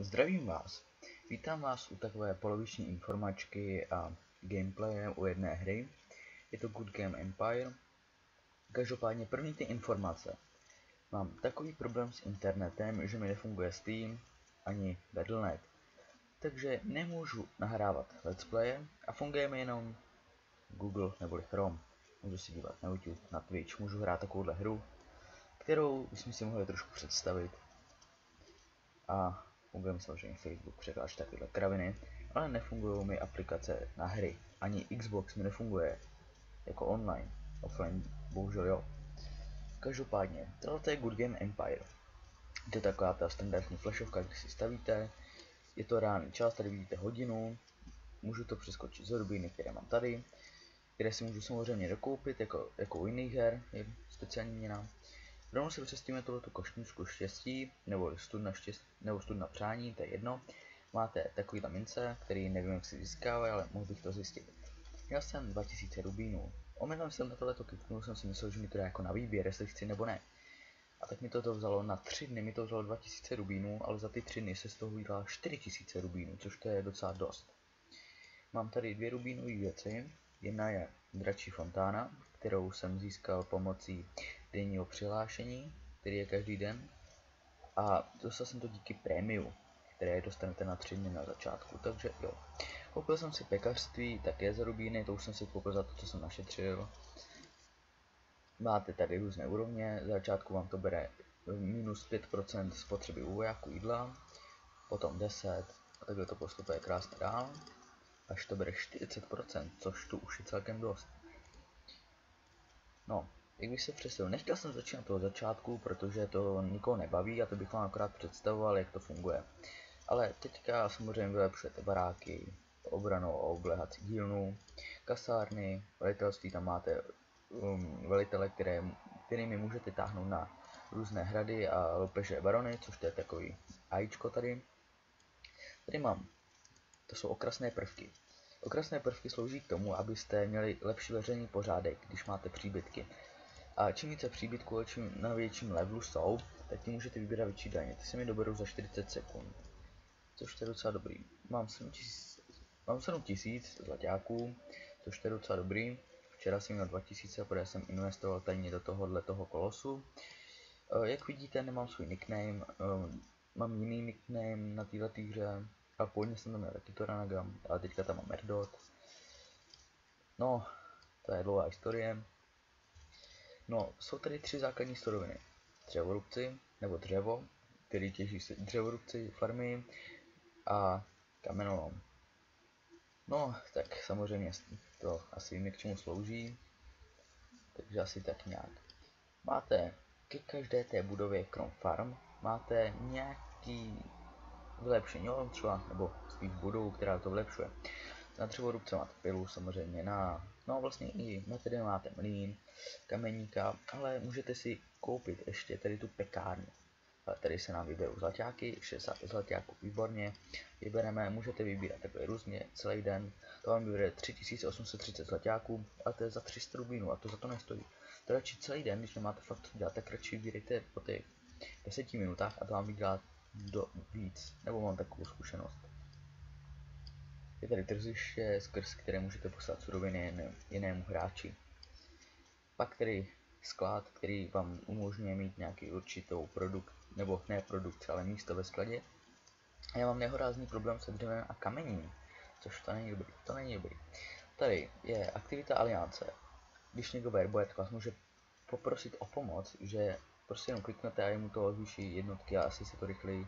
Zdravím vás. Vítám vás u takové poloviční informačky a gameplaye u jedné hry. Je to Good Game Empire. Každopádně první ty informace. Mám takový problém s internetem, že mi nefunguje Steam ani Battle.net. Takže nemůžu nahrávat let's playe a funguje mi jenom Google neboli Chrome. Můžu si dívat na YouTube, na Twitch, můžu hrát takovouhle hru, kterou bychom si mohli trošku představit. A funguje mi samozřejmě Facebook, překláč takovéhle kraviny, ale nefungují mi aplikace na hry. Ani Xbox mi nefunguje jako online, offline bohužel jo. Každopádně, tohle je Good Game Empire. To je taková ta standardní flashovka, když si stavíte. Je to reálný čas, tady vidíte hodinu. Můžu to přeskočit z rubíny, které mám tady, které si můžu samozřejmě dokoupit jako u jiných her, je speciální měna. Rovnou si přestíme tuhletu košničku štěstí, nebo stud na přání, to je jedno. Máte takovýhle mince, který nevím, jak si získávají, ale mohl bych to zjistit. Měl jsem 2000 rubínů. Omylem jsem na tohleto kliknul, jsem si myslel, že mi to dá jako na výběr, jestli chci nebo ne. A tak mi to vzalo na 3 dny, mi to vzalo 2000 rubínů, ale za ty 3 dny se z toho udělalo 4000 rubínů, což to je docela dost. Mám tady dvě rubínové věci. Jedna je dračí fontána, kterou jsem získal pomocí denního přihlášení, který je každý den. A dostal jsem to díky prémiu, které dostanete na 3 dny na začátku, takže jo. Koupil jsem si pekařství, také za rubíny, to už jsem si koupil za to, co jsem našetřil. Máte tady různé úrovně, za začátku vám to bere minus 5% spotřeby u vojáků jídla, potom 10, a takhle to postupuje krásně dál, až to bere 40%, což tu už je celkem dost. No, jak bych se přesil, nechtěl jsem začínat toho začátku, protože to nikoho nebaví a to bych vám akorát představoval, jak to funguje. Ale teďka samozřejmě vylepšujete baráky, obranou a obléhací dílnu, kasárny, velitelství, tam máte velitele, kterými můžete táhnout na různé hrady a loupeže barony, což to je takový AIčko tady. Tady mám, to jsou okrasné prvky. Okrasné prvky slouží k tomu, abyste měli lepší veřejný pořádek, když máte příbytky. A čím více příbytků, čím na větším levelu jsou, tak tím můžete vybírat větší daně. Ty se mi doberou za 40 sekund. Což je docela dobrý. Mám 7000 zlaťáků, což je docela dobrý. Včera jsem měl 2000, protože jsem investoval tajně do toho kolosu. Jak vidíte, nemám svůj nickname, mám jiný nickname na této hře. A původně jsem tam měl taky Toranagam, ale teďka tam mám Merdot. No, to je dlouhá historie. No, jsou tady 3 základní suroviny. Dřevorubci, nebo dřevo, který těží dřevorubci farmy, a kamenolom. No, tak samozřejmě to asi víme, k čemu slouží, takže asi tak nějak. Máte ke každé té budově krom farm, máte nějaký vylepšení, třeba, nebo spíš budovu, která to vylepšuje. Na dřevorubce máte pilu samozřejmě, no vlastně i na tady máte mlýn, kameníka, ale můžete si koupit ještě tady tu pekárnu. Tady se nám vyberou zlaťáky, 60 zlaťáků, výborně, vybereme, můžete vybírat takhle různě celý den, to vám vybere 3830 zlaťáků, a to je za 300 rubínů a to za to nestojí. To radši celý den, když nemáte fakt co dělat, tak radši vybírejte po těch 10 minutách a to vám vydělá víc, nebo mám takovou zkušenost. Je tady tržiště, skrz které můžete poslat suroviny jinému hráči. Pak tady sklad, který vám umožňuje mít nějaký určitou produkt, nebo ne produkci, ale místo ve skladě. A já mám nehorázný problém se dřevem a kamením, což to není dobrý. Tady je aktivita aliance. Když někdo verbuje, tak vás může poprosit o pomoc, že prostě jenom kliknete a mu to zvýší jednotky a asi se to rychleji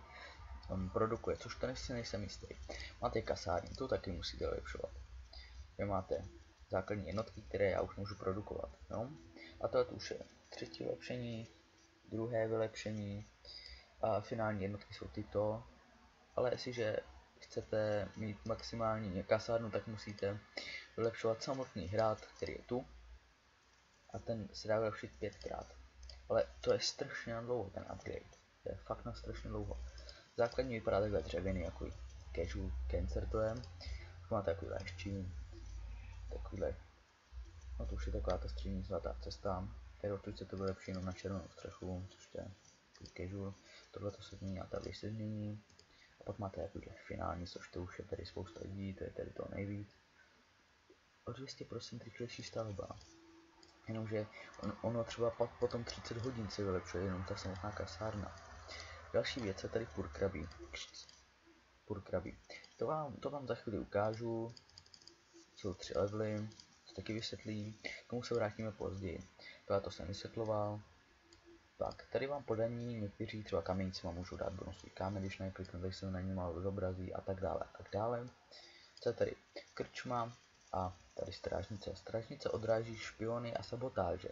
produkuje, což to nejsem jistý. Máte kasárny, to taky musíte vylepšovat. Vy máte základní jednotky, které já už můžu produkovat. No? A to už je třetí vylepšení, druhé vylepšení a finální jednotky jsou tyto. Ale jestliže chcete mít maximální kasárnu, tak musíte vylepšovat samotný hrad, který je tu. A ten se dá vylepšit 5krát. Ale to je strašně na dlouho ten upgrade. To je fakt na strašně dlouho. Základní vypadá takhle dřevěný, jako casual cancer to je. Máte takový leščí, takovýhle. No to už je taková ta střední zlatá cesta, kterou tu se to vylepší jenom na červenou střechu, což je casual. Tohle to se změní a tady se změní. A pak máte jakože finální, což to už je tady spousta lidí, to je tady to nejvíc. O 200% rychlejší stavba. Jenomže ono třeba potom 30 hodin se vylepšuje jenom ta samotná kasárna. Další věc je tady purkrabí. Purkrabí. To vám za chvíli ukážu. Jsou 3 levely, to taky vysvětlím, k tomu se vrátíme později. To jsem vysvětloval. Tak, tady vám podaní někteří třeba kamenici vám můžou dát bonusový kámen, když nekliknete, se na ně malo zobrazí a tak dále a tak dále. Co je tady? Krčma a tady strážnice. Strážnice odráží špiony a sabotáže.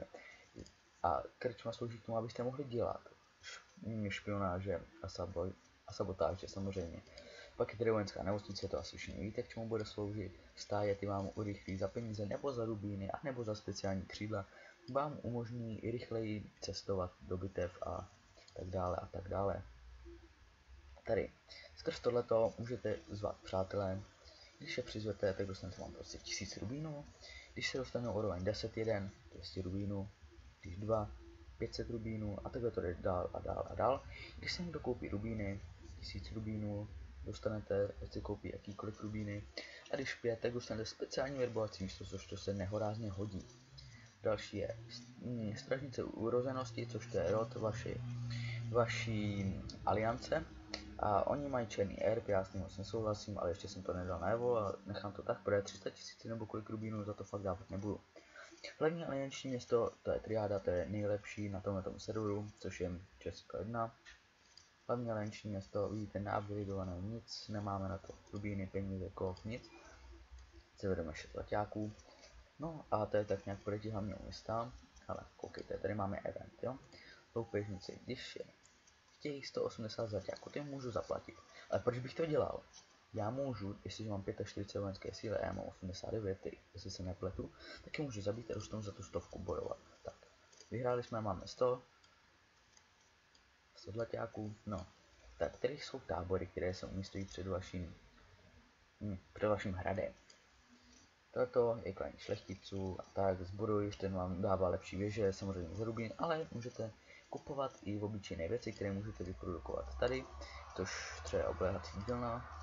A krčma slouží k tomu, abyste mohli dělat špionáže a sabotáže samozřejmě. Pak je tady vojenská nemocnice, to asi všichni víte, k čemu bude sloužit. Stáje ty vám urychlí za peníze nebo za rubíny a nebo za speciální křídla. Vám umožní rychleji cestovat do bitev a tak dále a tak dále. Tady skrz tohleto můžete zvat přátelé. Když je přizvete, tak dostanete vám prostě 1000 rubínů. Když se dostanou úroveň 10.1, 200 rubínů. Když 2, 500 rubínů a takhle to jde dál a dál a dál. Když se někdo koupí rubíny, 1000 rubínů, dostanete, ať si koupí jakýkoliv rubíny. A když 5, tak dostanete speciální verbovací místo, což to se nehorázně hodí. Další je strážnice urozenosti, což to je rod vaší aliance. A oni mají černý erb, já s ním moc nesouhlasím, ale ještě jsem to nedal najevo a nechám to tak, protože 300 000 nebo kolik rubínů za to fakt dávat nebudu. Hlavní alianční město, to je triáda, to je nejlepší na tomhle serveru, což je Česko 1. Hlavní alianční město, vidíte, neupgradeované nic, nemáme na to rubíny, peníze, kov, nic. Sevedeme 6 letáků. No a to je tak nějak proti hlavního města, ale koukejte, tady máme event, jo. Loupežníci, když je chtějí 180 zaťáků, ty můžu zaplatit. Ale proč bych to dělal? Já můžu, jestliže mám 45 vojenské síly a já mám 89, jestli se nepletu, tak je můžu zabít a dostanu za tu 100 bojovat. Tak, vyhráli jsme, máme 100 zaťáků, no. Tak, tady jsou tábory, které se umístují před vaším hradem. Toto je klan šlechticů a tak, zbroj, ten vám dává lepší věže, samozřejmě z rubín, ale můžete kupovat i obyčejné věci, které můžete vyprodukovat tady, což třeba obléhací dílna.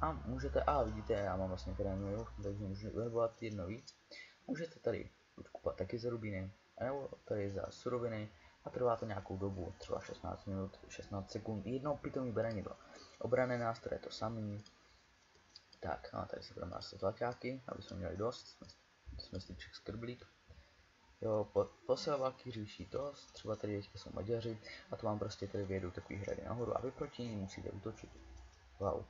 A můžete, vidíte, já mám vlastně krémiu, takže můžu vyhrabovat jedno víc. Můžete tady buď kupovat taky za rubíny, nebo tady za suroviny a trvá to nějakou dobu, třeba 16 minut, 16 sekund, jedno pitomý beranidlo. Obrané nástroje to samý. Tak, a tady se budeme nastavit zlaťáky, aby jsme měli dost, jsme styček skrblík. Jo, posilováky řeší to, třeba tady teďka jsou Maďaři a to vám prostě tady vyjedou takový hrady nahoru a vy proti ní musíte útočit. Wow,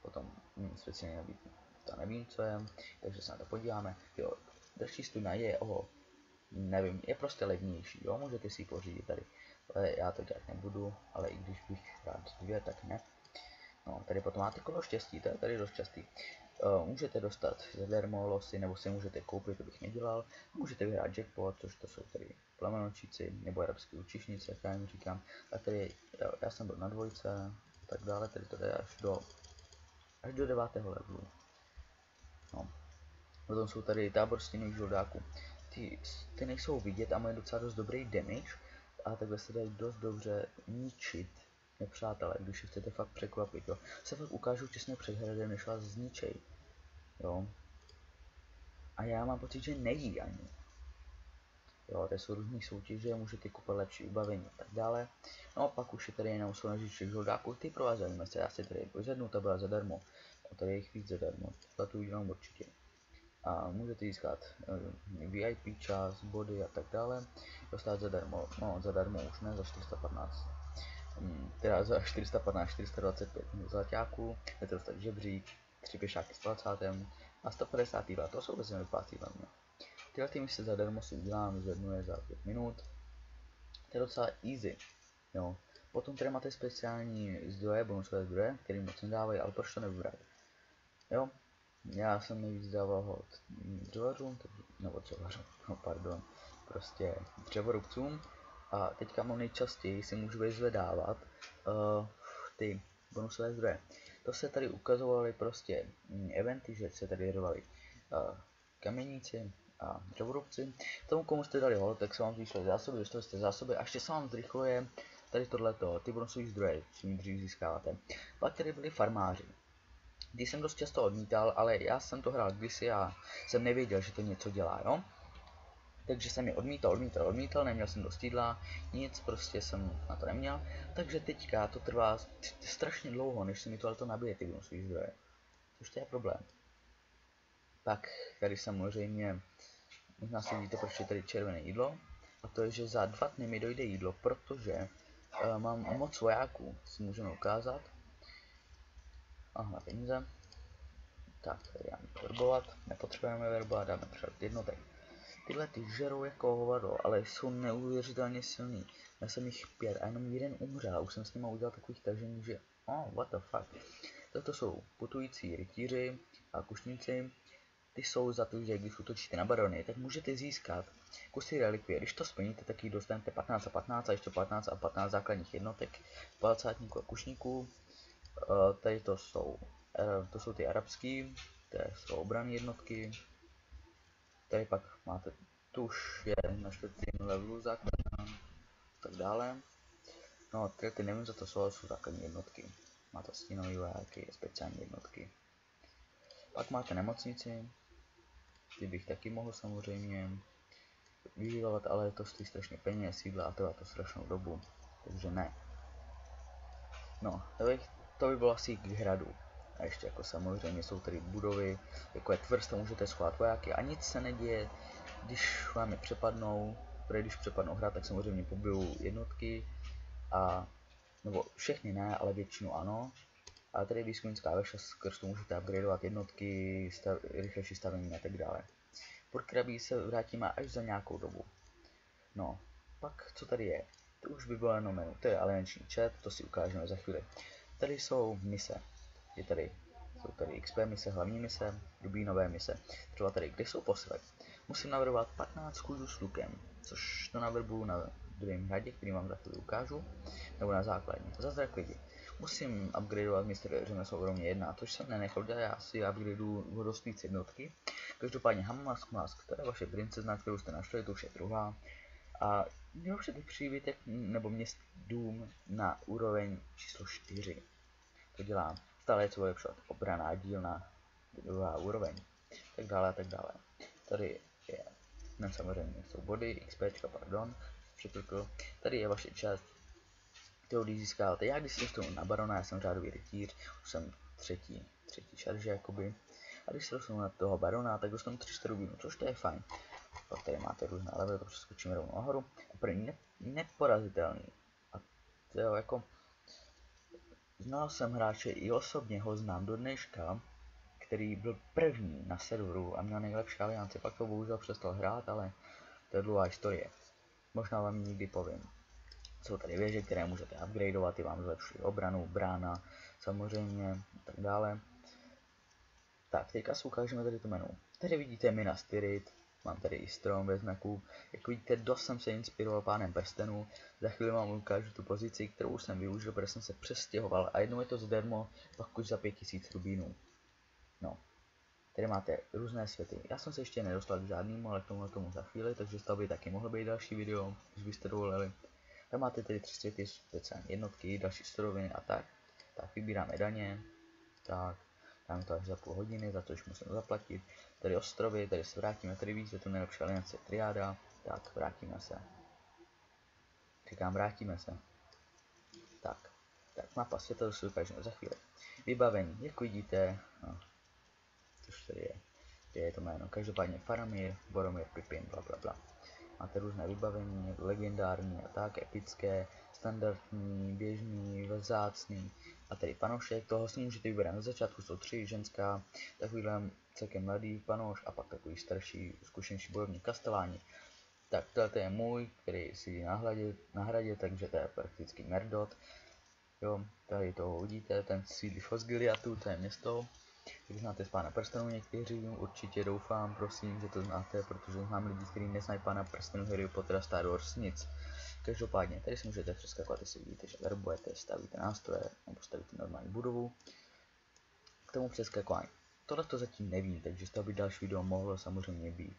potom speciálně to nevím co je, takže se na to podíváme. Jo, další studna je nevím, je prostě levnější, jo, můžete si ji pořídit tady. Ale já to dělat nebudu, ale i když bych rád 2, tak ne. No, tady potom máte kolo štěstí, to je tady dost častý. Můžete dostat zadarmo losy, nebo si můžete koupit, to bych nedělal. Můžete vyhrát jackpot, což to jsou tady plamenočíci, nebo arabský učišnice, jak já jim říkám. A tady já jsem byl na 2, tak dále, tady to jde až do 9. levelu. No. Potom jsou tady tábor stínových žoldáků. Ty nejsou vidět a mají docela dost dobrý damage, a takhle se dají dost dobře ničit nepřátelé, když je chcete fakt překvapit, jo. Se fakt ukážu těsně před hradem, než vás zničej, jo. A já mám pocit, že nejí ani. Jo, to jsou různé soutěže, můžete kupovat lepší vybavení a tak dále. No a pak už je tady jenom sounažit všech žoldáků, ty pro vás zajímavé, já si tady pozvednu, ta byla zadarmo. A tady je jich víc zadarmo, za to udělám určitě. A můžete získat VIP čas, body a tak dále. Dostat zadarmo, no zadarmo už ne, za 415. Teda za 415, 425 zlaťáků, budete dostat žebřík, 3 pěšáky s 20 a 150 jídla, to jsou bezmě vyplácí za mě. Tyhle týmy se zadarmo si udělám, zvednu je za 5 minut. To je docela easy, jo. Potom tady máte speciální zdroje, bonusové zdroje, které moc nedávají, ale proč to nevybrat? Jo, já jsem nejvíc dával hod dřevařům, nebo dřevařům, no pardon, prostě dřevorubcům. A teďka mám nejčastěji si můžu vyzvedávat ty bonusové zdroje. To se tady ukazovaly prostě eventy, že se tady jedovali kameníci a dřevorubci. Tomu komu jste dali hod, tak se vám zvýšily zásoby, dostali jste zásoby a ještě se vám zrychluje tady tohleto, ty bonusové zdroje, čím dřív získáváte. Pak tady byli farmáři. Ty jsem dost často odmítal, ale já jsem to hrál kdysi a jsem nevěděl, že to něco dělá, jo. Takže jsem je odmítal, neměl jsem dost jídla, nic, prostě jsem na to neměl. Takže teďka to trvá strašně dlouho, než se mi tohleto nabije ty bonusové zdroje. Což to je problém. Pak tady samozřejmě, možná si vidíte, proč je tady červené jídlo. A to je, že za 2 dny mi dojde jídlo, protože mám moc vojáků, si můžeme ukázat. Aha, peníze. Tak, tady dáme verbovat, nepotřebujeme verbovat, dáme třeba jednotek. Tyhle ty žerou jako hovado, ale jsou neuvěřitelně silný. Já jsem jich 5 a jenom jeden umřel, už jsem s nima udělal takových tažení, že what the fuck. Toto jsou putující rytíři a kušníci. Ty jsou za to, že když útočíte na barony, tak můžete získat kusy relikvie. Když to splníte, tak jich dostanete 15 a 15 a ještě 15 a 15 základních jednotek, palcátníků a kušníků. Tady to jsou ty arabský, to jsou obranné jednotky. Tady pak máte tuš, je na 4. levelu základná, tak dále. No, ty nevím, co to jsou základní jednotky. Máte stínové vojáky, speciální jednotky. Pak máte nemocnici, ty bych taky mohl samozřejmě vyživovat, ale to stojí strašně peněz, sídla a trvá to strašnou dobu, takže ne. No, to by bylo asi k hradu. A ještě jako samozřejmě jsou tady budovy, jako je tvrz, tam můžete schovat vojáky a nic se neděje, když vám je přepadnou, protože když přepadnou hrad, tak samozřejmě pobijou jednotky a nebo všechny ne, ale většinu ano. A tady je výzkumnická veša, skrz to můžete upgradeovat jednotky, rychlejší stavení a tak dále. Podkrabí se vrátíme až za nějakou dobu. No, pak co tady je? To už by bylo jenom menu, to je alianční chat, to si ukážeme za chvíli. Tady jsou mise, jsou tady XP mise, hlavní mise, rubínové mise. Třeba tady, kde jsou posily. Musím navrhovat 15 kůžů s lukem, což to navrbuju na druhém hradě, který vám za chvíli ukážu, nebo na základní. Za zrak lidi. Musím upgradeovat mistr řemeslo úrovně 1, což jsem nenechal dělat, já si upgradeuju vodospíc jednotky. Každopádně Hammask Mask, to je vaše princezna, kterou jste našli, to už je druhá. A můžete přivítek nebo měst dům na úroveň číslo 4. To dělám. Stále je co vylepšovat. Obraná dílna, druhá úroveň. Tak dále a tak dále. Tady je, no samozřejmě jsou body, XP, pardon, překlikl. Tady je vaše část, kterou když získáváte. Já když si dostanu na barona, já jsem řádový rytíř, už jsem třetí šarže jakoby. A když se dostanu na toho barona, tak dostanu 300 rubínů, což to je fajn. Pak tady máte různé levely, to přeskočíme rovnou nahoru. A první neporazitelný. A to jo, jako znal jsem hráče i osobně ho znám do dneška, který byl první na serveru a měl nejlepší alianci. Pak to bohužel přestal hrát, ale to je dlouhá historie. Možná vám nikdy povím. Jsou tady věže, které můžete upgradeovat, ty vám zlepšují obranu, brána, samozřejmě a tak dále. Tak, teďka si ukážeme tady to menu. Tady vidíte Minas Tirith, mám tady i strom ve znaku. Jak vidíte, dost jsem se inspiroval Pánem prstenů. Za chvíli vám ukážu tu pozici, kterou už jsem využil, protože jsem se přestěhoval a jednou je to zadarmo, pak už za 5000 rubínů. No, tady máte různé světy. Já jsem se ještě nedostal k žádnému, ale k tomu za chvíli, takže to by taky mohlo být další video, když byste dovolili. Tam máte tedy 3 světy, speciální jednotky, další suroviny a tak. Tak vybíráme daně, tak dáme to až za půl hodiny, za to už musím zaplatit. Tady ostrovy, tady se vrátíme, tady vidíte tu nejlepší aliance triáda, tak vrátíme se. Říkám, vrátíme se. Tak mapa světa, to si ukážeme za chvíli. Vybavení, jak vidíte, no, což tady je to jméno, každopádně Faramir, Boromir, Pippin, blablabla. Máte různé vybavení, legendární a tak, epické, standardní, běžný, vzácný. A tady panošek, toho si můžete vybrat na začátku, jsou 3, ženská, takovýhle celkem mladý panoš a pak takový starší, zkušenější bojovník kasteláni. Tak tohle je můj, který si na hradě, takže to je prakticky Merdot. Jo, tady toho vidíte, ten sídlí v Osgiliathu, to je město. Když znáte z Pána prstenů někteří, určitě doufám, prosím, že to znáte, protože znám lidi, kteří neznají Pána prstenů, Harry Pottera, Star Wars, nic. Každopádně, tady si můžete přeskakovat, jestli vidíte, že verbujete, stavíte nástroje, nebo stavíte normální budovu. K tomu přeskakování. Tohle to zatím nevím, takže z toho by další video mohlo samozřejmě být.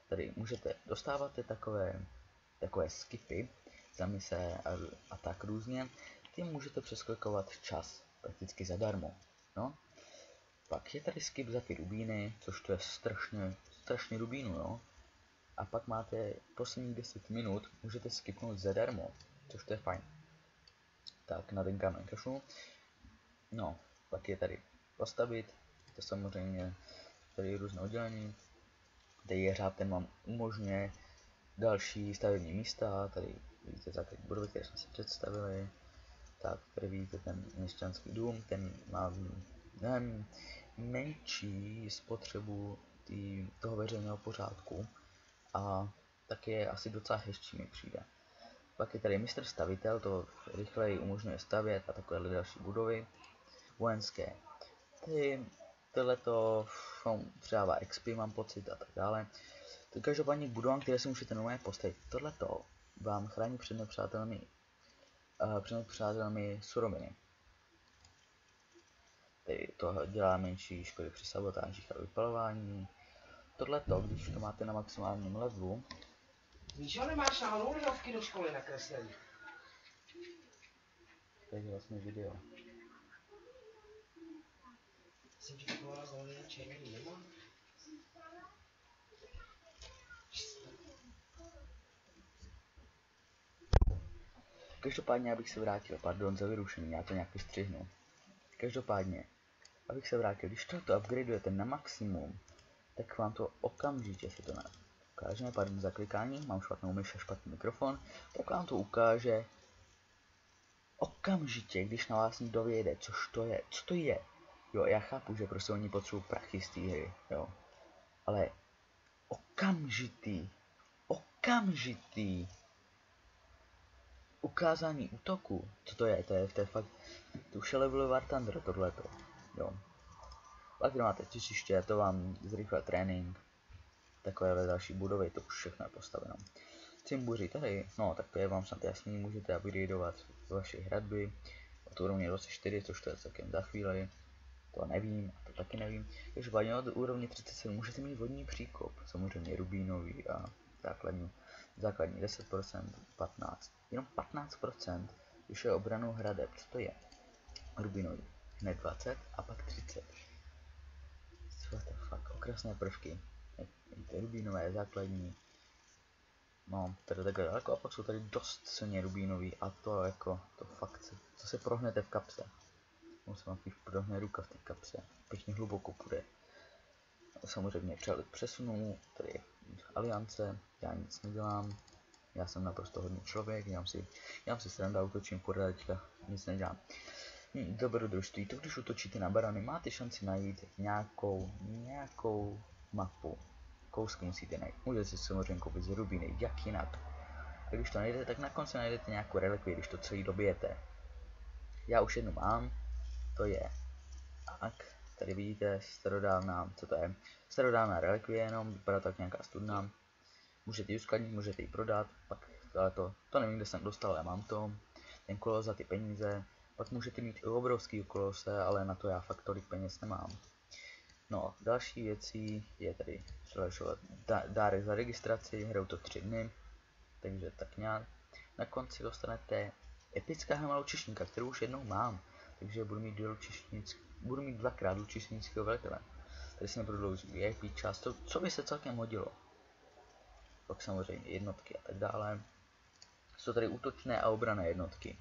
Tady můžete, dostáváte takové skipy, za mise a tak různě, tím můžete přeskakovat čas prakticky zadarmo. No. Pak je tady skip za ty rubíny, což to je strašně rubínu, jo. A pak máte posledních 10 minut, můžete skipnout zadarmo, což to je fajn. Tak na ten kámen kašlu. No, pak je tady postavit, to samozřejmě tady je různé oddělení. Tady je řád, ten vám umožňuje další stavební místa, tady vidíte základní budovy, které jsme si představili. Tak tady vidíte ten měšťanský dům, ten má mnohem menší spotřebu toho veřejného pořádku a taky je asi docela hezčí mi přijde. Pak je tady mistr stavitel, to rychleji umožňuje stavět a takové další budovy. Vojenské. Tohleto přidává XP, mám pocit, a tak dále. To každopádně budovám, které si můžete normálně postavit. Tohleto vám chrání před nepřátelmi suroviny. Tedy to dělá menší škody při sabotážích a vypalování. Tohleto, když to máte na maximálním levelu. Víš, že nemáš náhodou lihovky do školy nakreslený? Takže vlastně video. Jsem ti taková zelený a červený, nemám? Každopádně, abych se vrátil, pardon za vyrušení, já to nějak vystřihnu. Každopádně, abych se vrátil, když to upgradeujete na maximum, tak vám to okamžitě se to ukáže, pardon za klikání, mám špatnou myš a špatný mikrofon, tak vám to ukáže okamžitě, když na vás někdo vyjede, co to je. Jo, já chápu, že prostě oni potřebují prachy z té hry, jo, ale okamžitý ukázání útoku, co to je fakt, to už je level War Thunder tohleto, jo. Pak máte těžiště, to vám zrychluje trénink, takovéhle další budovy, to už všechno je postaveno. Cimbuři tady, no tak to je vám snad jasný, můžete upgradeovat vaše hradby od úrovně 24, což to je celkem za chvíli, to nevím, to taky nevím. Každopádně od úrovně 37 můžete mít vodní příkop, samozřejmě rubínový a základní 10%, 15%, jenom 15%, když je obranou hradeb, co to je? Rubínový, hned 20 a pak 30. What the fuck, okrasné prvky. Ty rubínové základní. No, tady takhle daleko a pak jsou tady dost silně rubínový a to jako, to fakt, to se prohnete v kapse. Musím vám spíš prohne ruka v té kapse, pěkně hluboko půjde. Samozřejmě přelet přesunu, tady je aliance, já nic nedělám, já jsem naprosto hodný člověk, dělám si sranda, útočím pořád, nic nedělám. Dobrodružství, to když útočíte na barany, máte šanci najít nějakou mapu. Kousky musíte najít. Můžete si samozřejmě koupit z rubíny, jak jinak. A když to najdete, tak na konci najdete nějakou relikvii, když to celý dobijete. Já už jednu mám, to je tak, tady vidíte starodávná, co to je? Starodávná relikvie jenom, vypadá tak nějaká studna. Můžete ji uskladnit, můžete ji prodat, pak to nevím, kde jsem dostal, ale mám to. Ten kolos za ty peníze. Pak můžete mít i obrovský kolose, ale na to já fakt tolik peněz nemám. No, další věcí je tady dárek za registraci, hrajou to 3 dny, takže tak nějak. Na konci dostanete epická helma lučišníka, kterou už jednou mám, takže budu mít dvakrát lučišnického velitele. Tady se neprodlouží VIP část, co by se celkem hodilo. Pak samozřejmě jednotky a tak dále. Jsou tady útočné a obranné jednotky.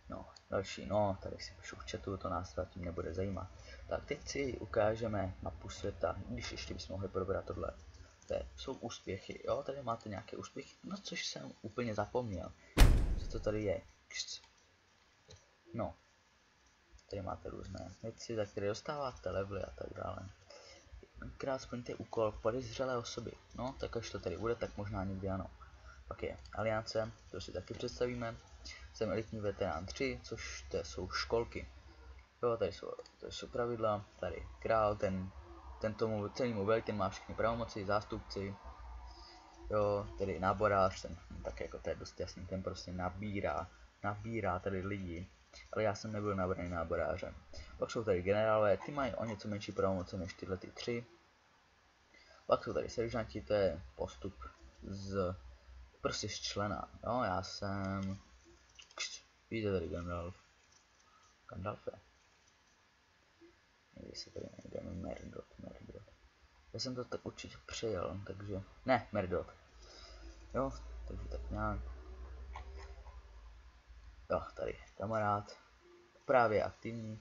No, další, no, tady si píšu v chatu, to nás zatím nebude zajímat. Tak teď si ukážeme mapu světa, když ještě bychom mohli probrat tohle. Jsou úspěchy, jo, tady máte nějaké úspěchy, no což jsem úplně zapomněl. Co to tady je? No, tady máte různé věci, za které dostáváte levely a tak dále. Krát splňte úkol podezřelé osoby, no, tak až to tady bude, tak možná někdy ano. Pak je aliance, to si taky představíme. Jsem elitní veterán 3, což to jsou školky. Jo, tady jsou pravidla, tady král, ten tomu celému velí, ten má všechny pravomoci, zástupci. Jo, tedy náborář, ten tak jako to je dost jasný, ten prostě nabírá tady lidi. Ale já jsem nebyl nabraný náborářem. Pak jsou tady generálové, ty mají o něco menší pravomoci než tyhle ty 3. Pak jsou tady seržanti, to je postup z prostě z člena. Jo, já jsem... Vidíte tady Gandalf. Gandalfe. Někdy se tady najdeme Merdot. Já jsem to tak určitě přejel, takže... Ne, Merdot. Jo, takže tak nějak. Jo, tady kamarád. Právě aktivní.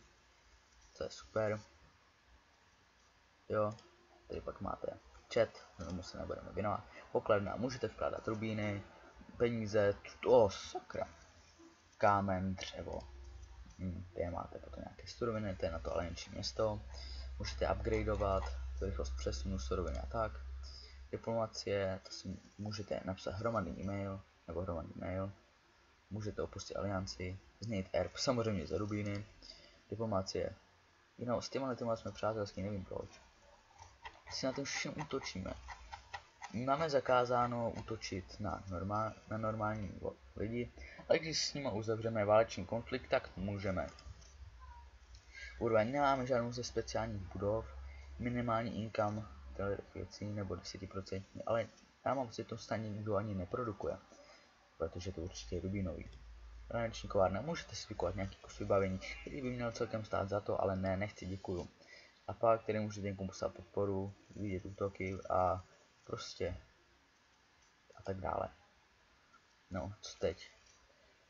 To je super. Jo, tady pak máte chat, tomu se nebudeme věnovat. Pokladna, můžete vkládat rubíny, peníze, sakra. Kámen, dřevo. Tady máte potom nějaké suroviny, to je na to alianční město. Můžete upgradeovat, rychlost přesunu, suroviny a tak. Diplomacie, to si můžete napsat hromadný e-mail, nebo hromadný mail. Můžete opustit alianci, změnit erb, samozřejmě za rubíny. Diplomacie. Jinou, s těma lidmi jsme přátelský, nevím proč. Si na tom všem útočíme. Máme zakázáno útočit na normální lidi, ale když s nimi uzavřeme válečný konflikt, tak můžeme. Úroveň nemáme žádnou ze speciálních budov, minimální income věcí nebo 10%, ale já mám si to stejně nikdo ani neprodukuje, protože to určitě je rubínový. Reneční kovárna, můžete si vykovat nějaký kus vybavení, který by měl celkem stát za to, ale ne, nechci, děkuju. A pak, který můžete někomu poslat podporu, vidět útoky a prostě a tak dále. No, co teď?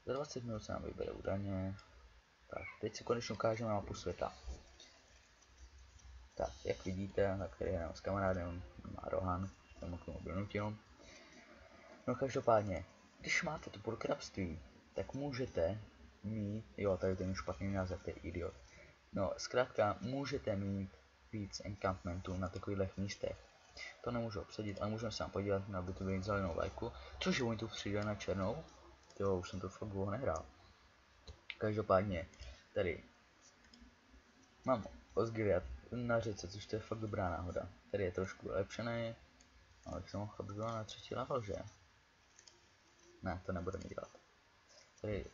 Za 20 minut se nám vybere údajně. Tak, teď si konečně ukážeme mapu světa. Tak, jak vidíte, tak tady hrám s kamarádem, má Rohan, jsem k tomu donutil. No každopádně, když máte to purkrabství, tak můžete mít, jo, tady ten špatný název, to je idiot. No, zkrátka, můžete mít víc encampmentů na takových místech. To nemůžu obsadit, ale můžeme se tam podívat na bytový zelenou vlajku, což oni tu přijde na černou. Jo, už jsem to fakt dlouho nehrál. Každopádně, tady mám Osgiliath na řece, což to je fakt dobrá náhoda. Tady je trošku ulepšený, ale jsem mohl, aby byla na 3. level, že? Ne, to nebudeme dělat. Tady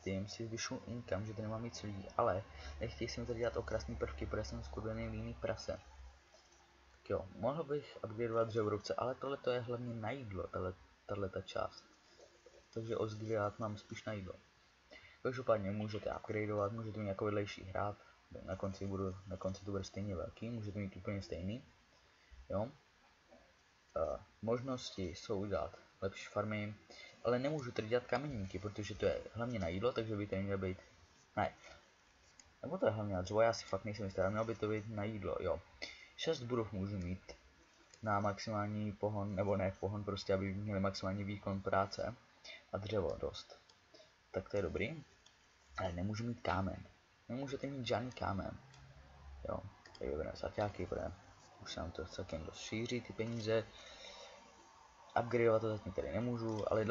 tím si zvyšu income, že to nemám víc lidí, ale nechtějí si mi tady dělat okrasný prvky, protože jsem skurvený líný prase. Tak jo, mohl bych upgradeovat dřevorubce, ale tohle to je hlavně na jídlo, tato část. Takže Osgiliath mám spíš na jídlo. Každopádně můžete upgradeovat, můžete mít jako vedlejší hrad, na konci to bude stejně velký, můžete mít úplně stejný. Jo. Možnosti jsou udělat lepší farmy, ale nemůžu tady dělat kamenníky, protože to je hlavně na jídlo, takže by to mělo být, ne, nebo to je hlavně na dřevo, já si fakt nejsem jistý, ale mělo by to být na jídlo, jo. 6 budov můžu mít na maximální pohon, nebo ne pohon, prostě aby měli maximální výkon práce a dřevo dost. Tak to je dobrý, ale nemůžu mít kámen, nemůžete mít žádný kámen, jo. Tady vybereme saťáky, protože už se nám to celkem dost šíří ty peníze. Upgradeovat to zatím tady nemůžu, ale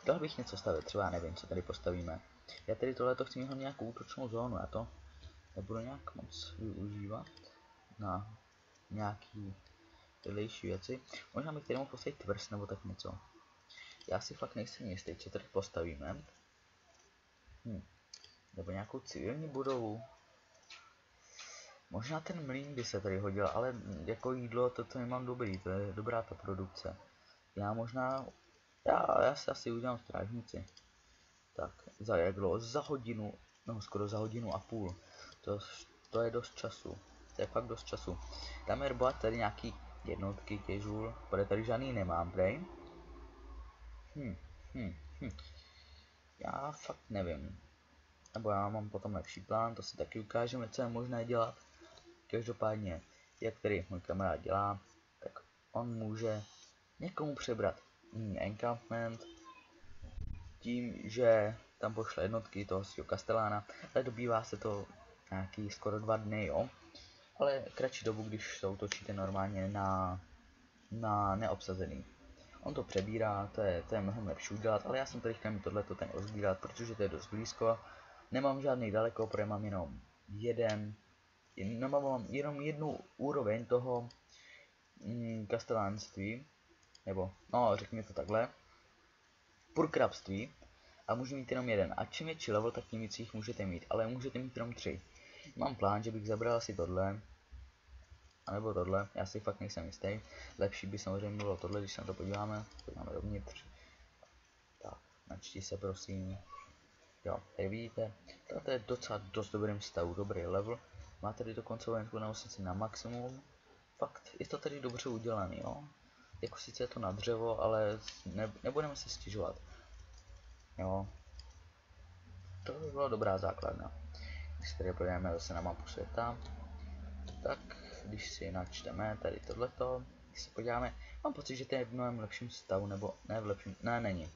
dal bych něco stavit, třeba já nevím, co tady postavíme. Já tady tohleto chci mít nějakou útočnou zónu, já to nebudu nějak moc využívat na nějaký vedlejší věci. Možná bych tady mohl postavit tvrz nebo tak něco. Já si fakt nejsem jistý, co tady postavíme. Nebo nějakou civilní budovu. Možná ten mlýn by se tady hodil, ale jako jídlo to nemám dobrý, to je dobrá ta produkce. Já možná, já si asi udělám strážnici. Tak, za jak dlouho? Za hodinu, no skoro za hodinu a půl. To je dost času, to je fakt dost času. Tam je tady nějaký jednotky casual, protože tady žádný nemám, prej. Já fakt nevím. Nebo já mám potom lepší plán, to si taky ukážeme, co je možné dělat. Každopádně, jak tady můj kamarád dělá, tak on může někomu přebrat encampment tím, že tam pošle jednotky toho svého kastelána, ale dobývá se to nějaký skoro 2 dny, jo. Ale kratší dobu, když to útočíte normálně na neobsazený. On to přebírá, to je mnohem lepší udělat, ale já jsem tady chtěl mít tohleto ten rozbírat, protože to je dost blízko. Nemám žádný daleko, protože mám jenom jenom jednu úroveň toho kastelánství, nebo no řekněme to takhle, purkrabství, a můžu mít jenom jeden. A čím větší level, tak tím víc jich můžete mít, ale můžete mít jenom 3. Mám plán, že bych zabral asi tohle, anebo tohle, já si fakt nejsem jistý. Lepší by samozřejmě bylo tohle, když se na to podíváme dovnitř. Tak, načti se prosím. Jo, tady vidíte, tohle je docela dost dobrým stavu, dobrý level. Má tady dokonce vojenskou nemocnici na maximum. Fakt, je to tady dobře udělaný, jo. Jako sice je to na dřevo, ale nebudeme se stěžovat. Jo. To by byla dobrá základna. Když tady podíváme zase na mapu světa, tak když si načteme tady tohleto, když se podíváme, mám pocit, že to je v mnohem lepším stavu, nebo ne v lepším, ne, není.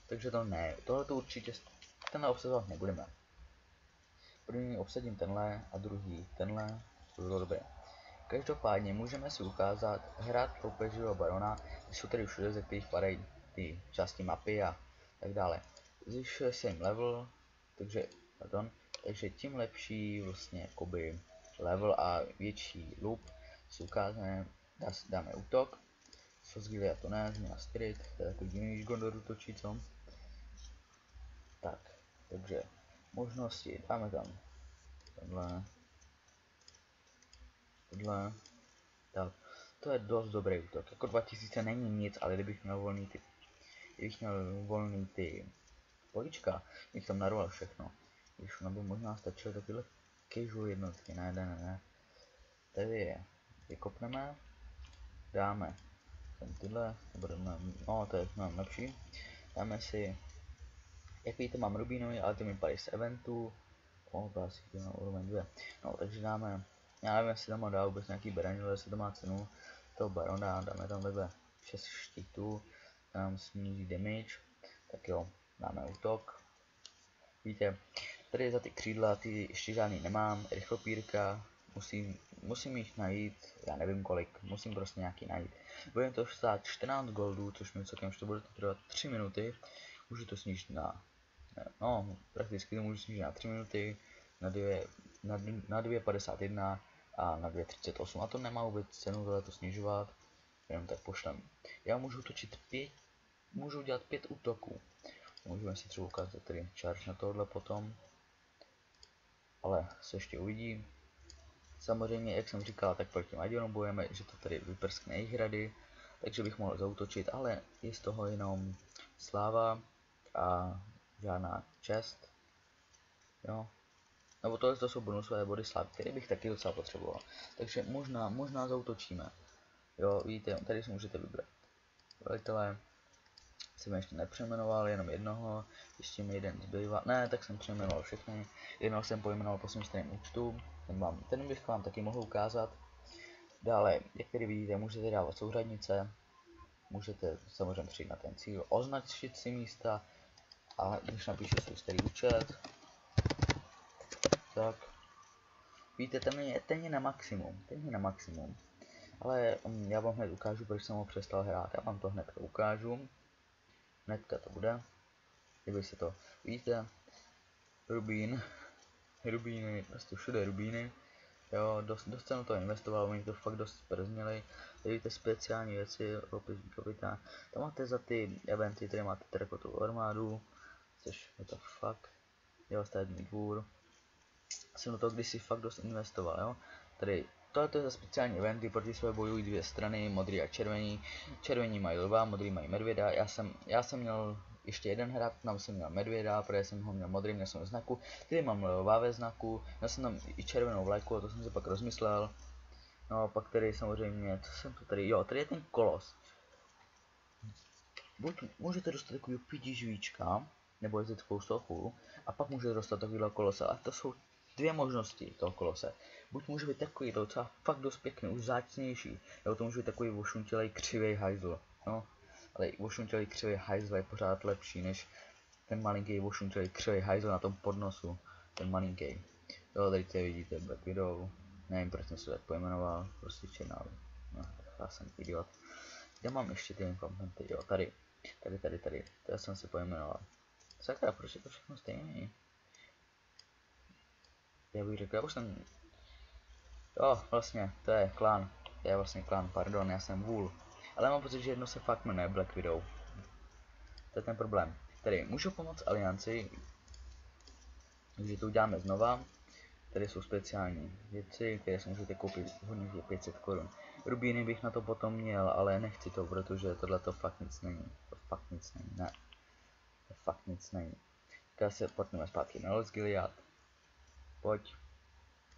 Takže to ne, tohleto určitě, tenhle obsazovat nebudeme. První obsadím tenhle a druhý tenhle, to bylo dobré. Každopádně můžeme si ukázat hrát loupežího barona, když jsou tady všude, ze kterých padají ty části mapy a tak dále. Zvyšuje se jim level, takže tím lepší vlastně jakoby level a větší loop si ukážeme, dáme útok, Sozgilia to ne, změna spirit, to je takový divný, když Gondor útočí, co? Tak, takže možnosti, dáme tam tohle, tak, to je dost dobrý útok, jako 2000 není nic, ale kdybych měl volný ty polička, bych tam narval všechno, když by možná stačilo takové casual jednotky, ne. Tady je vykopneme, dáme tyhle, no to je mnohem lepší, dáme si, jak víte mám rubínový, ale ty mi padají z eventu, to asi chtěl na úroveň 2, no takže dáme, já nevím jestli tam dá vůbec nějaký beranil, jestli to má cenu, toho barona, dáme tam takhle 6 štítů, tam sníží damage, tak jo, dáme útok, víte, tady za ty křídla, ty ještě žádný nemám, rychlopírka, musím jich najít, já nevím kolik, musím prostě nějaký najít. Bude to stát 14 goldů, což mi celkem to bude to trvat 3 minuty, můžu to snížit na, no prakticky to můžu snížit na 3 minuty, na 2,51 a na 2,38 a to nemá vůbec cenu to snižovat, jenom tak pošlem. Já můžu točit 5, můžu udělat 5 útoků, můžeme si třeba ukázat tady charge na tohle potom, ale se ještě uvidí. Samozřejmě, jak jsem říkal, tak proti Madionům bojujeme, že to tady vyprskne jejich hrady, takže bych mohl zaútočit, ale je z toho jenom sláva a žádná čest, jo. Nebo tohle to jsou bonusové body slávy, které bych taky docela potřeboval, takže možná zaútočíme, jo, vidíte, tady si můžete vybrat. Velitelé jsem ještě nepřejmenoval, jenom jednoho, ještě mi jeden zbývá, ne, tak jsem přejmenoval všechny, jednoho jsem pojmenoval po svým starým účtu, ten bych vám taky mohl ukázat. Dále, jak tady vidíte, můžete dávat souřadnice, můžete samozřejmě přijít na ten cíl, označit si místa a když napíšu svůj starý účet, tak víte, ten je na maximum, ale já vám hned ukážu, proč jsem ho přestal hrát, já vám to hned ukážu, hnedka to bude, kdyby se to, vidíte, rubíny, prostě všude rubíny, jo, dost jsem to investoval, oni to fakt dost sprzněli, vidíte speciální věci, loupežní kapitán, tam máte za ty eventy, tady máte terrakotovou armádu, což je to fakt, jo, státní dvůr, jsem do toho kdysi fakt dost investoval, jo, tady tohle je za speciální eventy, proti své bojují dvě strany, modrý a červení, červení mají lva, modrý mají medvěda, já jsem měl ještě jeden hrad, tam jsem měl medvěda, protože jsem ho měl modrý, měl jsem znaku, tady mám lva ve znaku, měl jsem tam i červenou vlajku, a to jsem si pak rozmyslel, no pak tady samozřejmě, co jsem tu tady, jo, tady je ten kolos, buď můžete dostat takový 5 žvíčka, nebo jezdit spoustu oků, a pak můžete dostat takovýhle kolose, a to jsou dvě možnosti toho kolose. Buď může být takový docela fakt dost pěkný, už zácnější, nebo to může být takový ošuntělej křivej hajzl, no, ale ošuntělej křivej hajzl je pořád lepší, než ten malinký ošuntělej křivej hajzl na tom podnosu, ten malinký. Jo, tady to vidíte Black Widow, nevím proč jsem se tak pojmenoval, prostě černá, no, já jsem idiot. Kde mám ještě ty implementy, jo, tady, to já jsem si pojmenoval. Sakra, proč je to všechno stejný? Já bych řekl, já už jsem... Jo, vlastně, to je vlastně klan, pardon, já jsem vůl. Ale mám pocit, že jedno se fakt jmenuje Black Widow. To je ten problém. Tady můžu pomoct alianci, takže to uděláme znova. Tady jsou speciální věci, které si můžete koupit v hodnotě 500 korun. Rubíny bych na to potom měl, ale nechci to, protože tohle to fakt nic není. To fakt nic není, ne. To fakt nic není. Teďka se pojďme zpátky na Los Gilead. Pojď.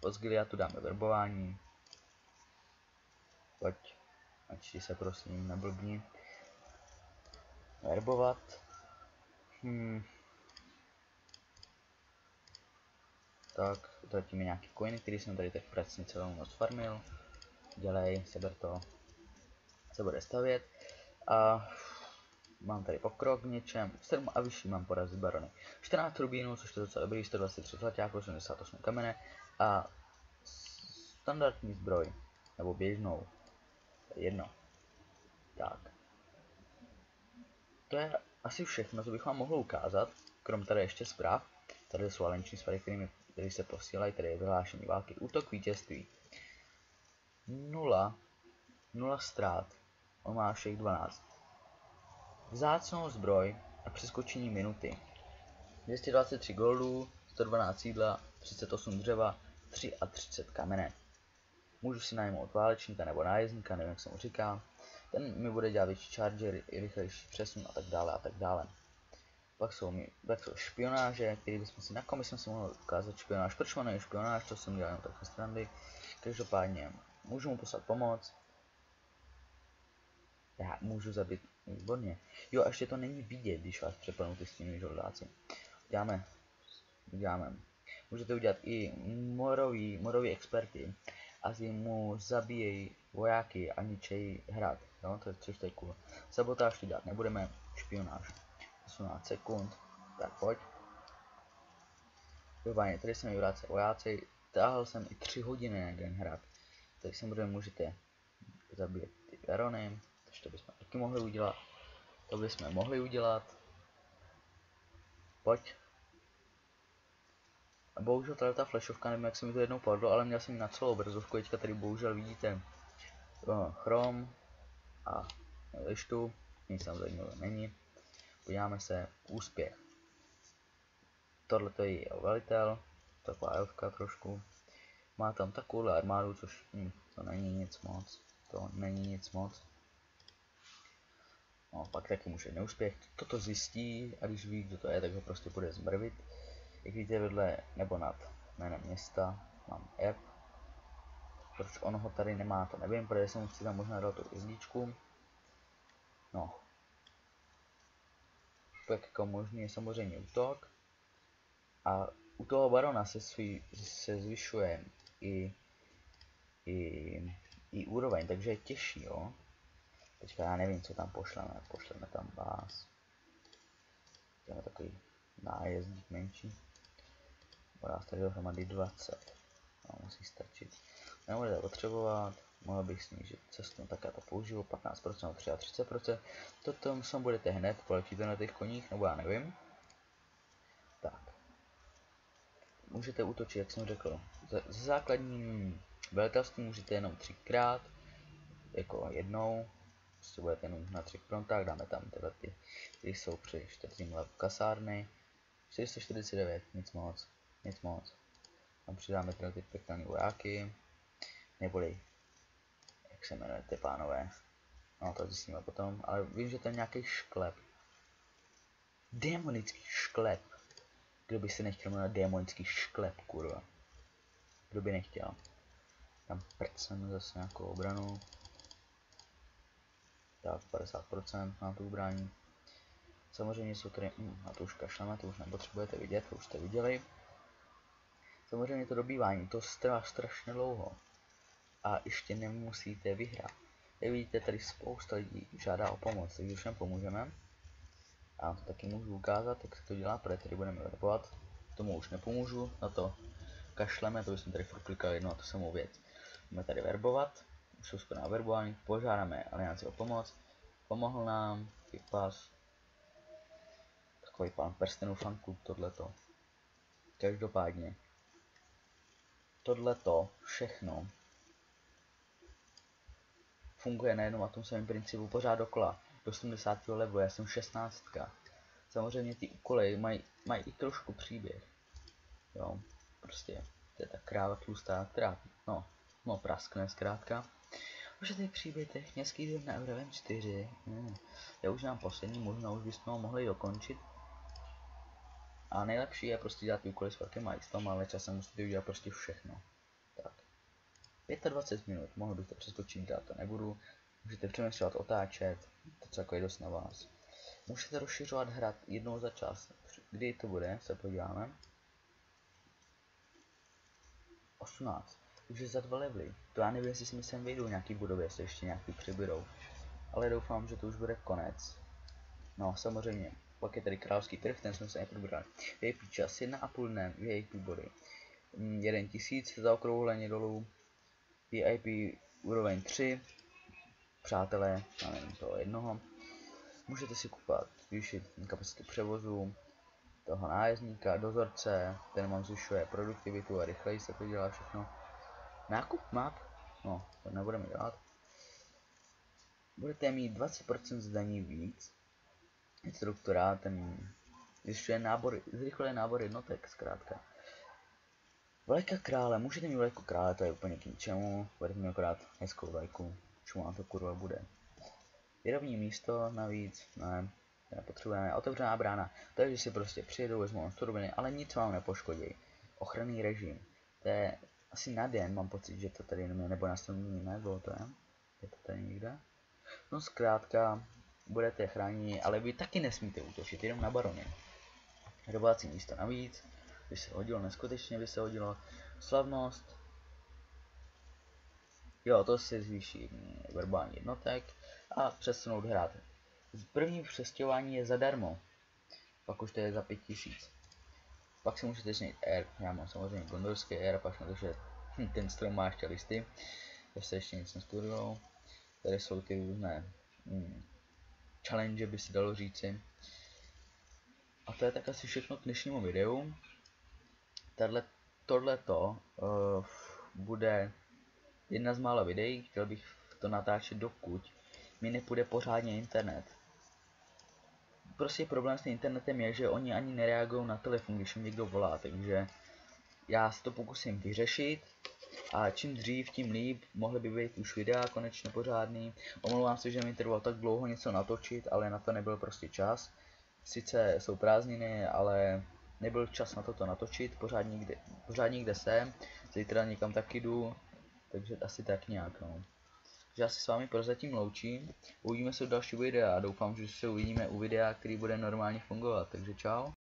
Los Gileadu dáme verbování. Pojď. Načti se prosím, neblbni. Verbovat. Tak, utratíme nějaký coiny, který jsem tady tak pracně celou noc farmil. Dělej, seber to. Se bude stavět. A mám tady pokrok v něčem. 7 a vyšší mám porazit barony. 14 rubínů, což je docela dobrý, 123 zlaťáků, 78 kamene a standardní zbroj. Nebo běžnou. To je jedno. Tak. To je asi všechno, co bych vám mohl ukázat. Krom tady ještě zpráv. Tady jsou valenční zprávy, které se posílají. Tady je vyhlášení války. Útok, vítězství. 0 ztrát. On má všech 12. Vzácnou zbroj a přeskočení minuty. 223 goldů, 112 jídla, 38 dřeva, 33 kamene. Můžu si najmout válečníka nebo nájezdníka, nevím jak se mu říká. Ten mi bude dělat větší charger, rychlejší přesun a tak dále a tak dále. Pak jsou špionáže, který na kom bychom si mohli ukázat špionáž. Proč mám špionáž, to jsem dělal jen takové strany. Každopádně můžu mu poslat pomoc. Já můžu zabít, výborně. Jo, a ještě to není vidět, když vás přepadnou ty stínoví žoldáci. Uděláme. Můžete udělat i morový experty. A mu zabíjejí vojáky a ničejí hrad. Jo, to je cool. Sabotáž to dělat nebudeme, špionáž. 18 sekund. Tak pojď. Dobáně, tady se mi vrací vojáci. Táhl jsem i 3 hodiny na jeden hrad. Tady se můžete zabít ty barony. Takže to bychom taky mohli udělat. To bychom mohli udělat. Pojď. A bohužel tady ta flashovka, nevím jak se mi to jednou padlo, ale měl jsem ji na celou obrazovku, teďka tady bohužel vidíte chrom a lištu, nic tam zajímavého není. Podíváme se, úspěch. Tohle je její velitel, taková elfka trošku. Má tam takovou armádu, což to není nic moc. To není nic moc. No, pak taky může neúspěch. Toto zjistí a když ví, kdo to je, tak ho prostě bude zmrvit. Jak vidíte vedle nebo nad jménem města mám app. Proč on ho tady nemá, to nevím, protože jsem si tam možná dal tu hvězdičku. No. Tak jako možný je samozřejmě útok. A u toho barona se zvyšuje i úroveň, takže je těžší, jo. Teďka já nevím, co tam pošleme. Pošleme tam vás. Jdeme takový nájezdník menší. Bude tady dohromady 20. No, musí stačit. Nebudete potřebovat. Mohl bych snížit cestu, tak já to použiju. 15%, 33%. Toto sem budete hned, poletíte na těch koních, nebo já nevím. Tak. Můžete útočit, jak jsem řekl. Ze základním velitelství můžete jenom 3krát. Jako jednou. Prostě budete jenom na 3 frontách, dáme tam tyhle ty, které jsou při 4. levu kasárny. 449, nic moc. Tam přidáme tyhle ty pěkné vojáky. Neboli, jak se jmenujete pánové. No to zjistíme potom, ale vím, že to je nějaký šklep. Démonický šklep. Kdo by se nechtěl jmenovat démonický šklep, kurva. Kdo by nechtěl. Tam prcneme zase nějakou obranu. Tak 50% na tu ubrání. Samozřejmě jsou tady, na to už kašleme, to už nepotřebujete vidět, to už jste viděli. Samozřejmě to dobývání, to trvá strašně dlouho. A ještě nemusíte vyhrát. Jak vidíte, tady spousta lidí žádá o pomoc, takže všem pomůžeme. A to taky můžu ukázat, jak se to dělá, protože tady budeme verbovat. Tomu už nepomůžu, na to kašleme, to jsem tady furt klikal jedno a to samou věc. Budeme tady verbovat, už jsou skoro na verbování, požádáme alianci o pomoc. Pomohl nám, vypas, takový pán prstenů fanklub, tohleto. Každopádně, tohleto všechno funguje na jednom a tom samém principu pořád dokola. Do 70. levelu, já jsem 16. Samozřejmě ty úkoly mají i trošku příběh. Jo, prostě To je ta kráva tlustá, která, no praskne zkrátka. Už je tady příběh technický den na úroveň 4. Já už mám poslední možnost, už bychom ho mohli dokončit. A nejlepší je prostě dělat ty úkoly s velkým majstom, ale časem musíte udělat prostě všechno. Tak. 25 minut, mohl bych to přeskočit, dát to nebudu. Můžete přemýšlet, otáčet, to celkově dost na vás. Můžete rozšiřovat hrad jednou za čas. Kdy to bude, se podíváme. 18. Už je za 2 levely. To já nevím, jestli si mi sem vyjdou nějaký budovy, jestli ještě nějaký přibydou. Ale doufám, že to už bude konec. No, samozřejmě. Pak je tady královský trh, ten jsme se neprobrali. VIP čas 1,5 dne, VIP body. 1000 zaokrouhleně dolů. VIP úroveň 3. Přátelé, já nevím, toho jednoho. Můžete si kupovat, zvýšit kapacitu převozu, toho nájezdníka, dozorce, ten vám zvyšuje produktivitu a rychleji se to dělá všechno. Nákup map, no, to nebudeme dělat. Budete mít 20% zdaní víc. Instruktora, ten zvyšuje zrychluje nábor jednotek, zkrátka. Vlajka krále, můžete mít vlajku krále, to je úplně k ničemu, budete mít akorát hezkou vlajku, čemu vám to kurva bude. Výrobní místo navíc, ne, nepotřebujeme. Otevřená brána, to je, že si prostě přijedou, vezmou suroviny, ale nic vám nepoškodí. Ochranný režim, to je asi na den, mám pocit, že to tady jenom je, nebo na straně nebo to je to tady někde. No zkrátka, budete chráněni, ale vy taky nesmíte útočit, jenom na baroně. Rybácí místo navíc, by se hodilo, neskutečně by se hodilo. Slavnost, jo, to se zvýší verbální jednotek a přesunout hrát. První přestěhování je zadarmo, pak už to je za 5000. Pak si můžete změnit R, já mám samozřejmě gondorský R, pak na to, že ten strom má ještě listy, to se ještě nic nestudoval. Tady jsou ty různé challenge, by se dalo říci. A to je tak asi všechno k dnešnímu videu. Tohleto bude jedna z mála videí, chtěl bych to natáčet, dokud mi nepůjde pořádně internet. Prostě problém s tím internetem je, že oni ani nereagují na telefon, když jim někdo volá, takže já si to pokusím vyřešit a čím dřív, tím líp, mohly by být už videa konečně pořádný. Omlouvám se, že mi trvalo tak dlouho něco natočit, ale na to nebyl prostě čas. Sice jsou prázdniny, ale nebyl čas na toto natočit, pořádně kde jsem, zítra někam taky jdu, takže asi tak nějak, no. Takže já se s vámi prozatím loučím, uvidíme se u dalšího videa a doufám, že se uvidíme u videa, který bude normálně fungovat, takže čau.